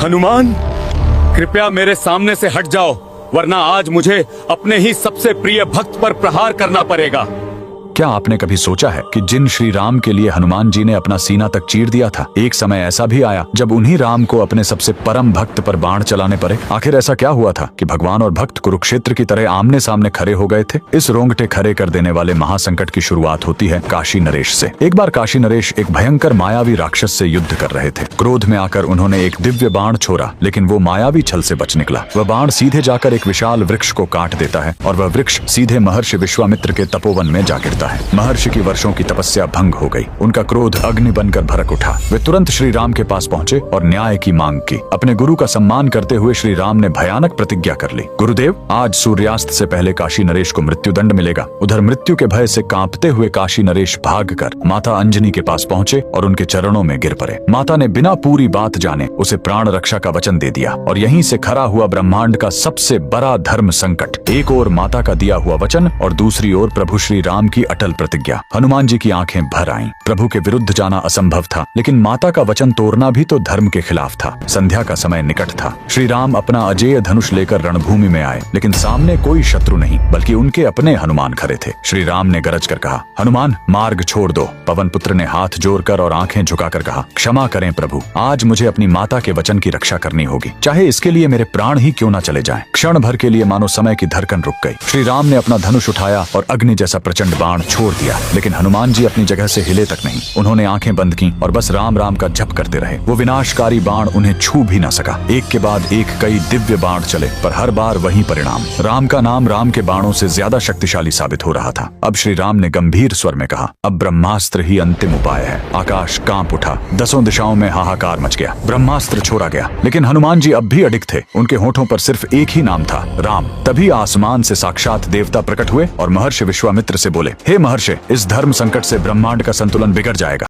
हनुमान, कृपया मेरे सामने से हट जाओ, वरना आज मुझे अपने ही सबसे प्रिय भक्त पर प्रहार करना पड़ेगा। क्या आपने कभी सोचा है कि जिन श्री राम के लिए हनुमान जी ने अपना सीना तक चीर दिया था, एक समय ऐसा भी आया जब उन्हीं राम को अपने सबसे परम भक्त पर बाण चलाने पड़े। आखिर ऐसा क्या हुआ था कि भगवान और भक्त कुरुक्षेत्र की तरह आमने सामने खड़े हो गए थे? इस रोंगटे खड़े कर देने वाले महासंकट की शुरुआत होती है काशी नरेश से। एक बार काशी नरेश एक भयंकर मायावी राक्षस से युद्ध कर रहे थे। क्रोध में आकर उन्होंने एक दिव्य बाण छोड़ा, लेकिन वो मायावी छल से बच निकला। वह बाण सीधे जाकर एक विशाल वृक्ष को काट देता है और वह वृक्ष सीधे महर्षि विश्वामित्र के तपोवन में जा गिरता है। महर्षि की वर्षों की तपस्या भंग हो गई। उनका क्रोध अग्नि बनकर भड़क उठा। वे तुरंत श्री राम के पास पहुंचे और न्याय की मांग की। अपने गुरु का सम्मान करते हुए श्री राम ने भयानक प्रतिज्ञा कर ली। गुरुदेव, आज सूर्यास्त से पहले काशी नरेश को मृत्युदंड मिलेगा। उधर मृत्यु के भय से कांपते हुए काशी नरेश भागकर माता अंजनी के पास पहुंचे और उनके चरणों में गिर पड़े। माता ने बिना पूरी बात जाने उसे प्राण रक्षा का वचन दे दिया और यहीं से खड़ा हुआ ब्रह्मांड का सबसे बड़ा धर्म संकट। एक ओर माता का दिया हुआ वचन और दूसरी ओर प्रभु श्री राम की अटल प्रतिज्ञा। हनुमान जी की आंखें भर आईं। प्रभु के विरुद्ध जाना असंभव था, लेकिन माता का वचन तोड़ना भी तो धर्म के खिलाफ था। संध्या का समय निकट था। श्री राम अपना अजेय धनुष लेकर रणभूमि में आए, लेकिन सामने कोई शत्रु नहीं बल्कि उनके अपने हनुमान खड़े थे। श्री राम ने गरज कर कहा, हनुमान, मार्ग छोड़ दो। पवन पुत्र ने हाथ जोड़कर और आंखें झुकाकर कहा, क्षमा करें प्रभु, आज मुझे अपनी माता के वचन की रक्षा करनी होगी, चाहे इसके लिए मेरे प्राण ही क्यों न चले जाएं। क्षण भर के लिए मानो समय की धड़कन रुक गई। श्री राम ने अपना धनुष उठाया और अग्नि जैसा प्रचंड बाण छोड़ दिया, लेकिन हनुमान जी अपनी जगह से हिले तक नहीं। उन्होंने आंखें बंद की और बस राम राम का जप करते रहे। वो विनाशकारी बाण उन्हें छू भी न सका। एक के बाद एक कई दिव्य बाण चले, पर हर बार वही परिणाम। राम का नाम राम के बाणों से ज्यादा शक्तिशाली साबित हो रहा था। अब श्री राम ने गंभीर स्वर में कहा, अब ब्रह्मास्त्र ही अंतिम उपाय है। आकाश कांप उठा, दसों दिशाओं में हाहाकार मच गया। ब्रह्मास्त्र छोड़ा गया, लेकिन हनुमान जी अब भी अडिग थे। उनके होठों पर सिर्फ एक ही नाम था, राम। तभी आसमान से साक्षात देवता प्रकट हुए और महर्षि विश्वामित्र से बोले, हे महर्षि, इस धर्म संकट से ब्रह्मांड का संतुलन बिगड़ जाएगा।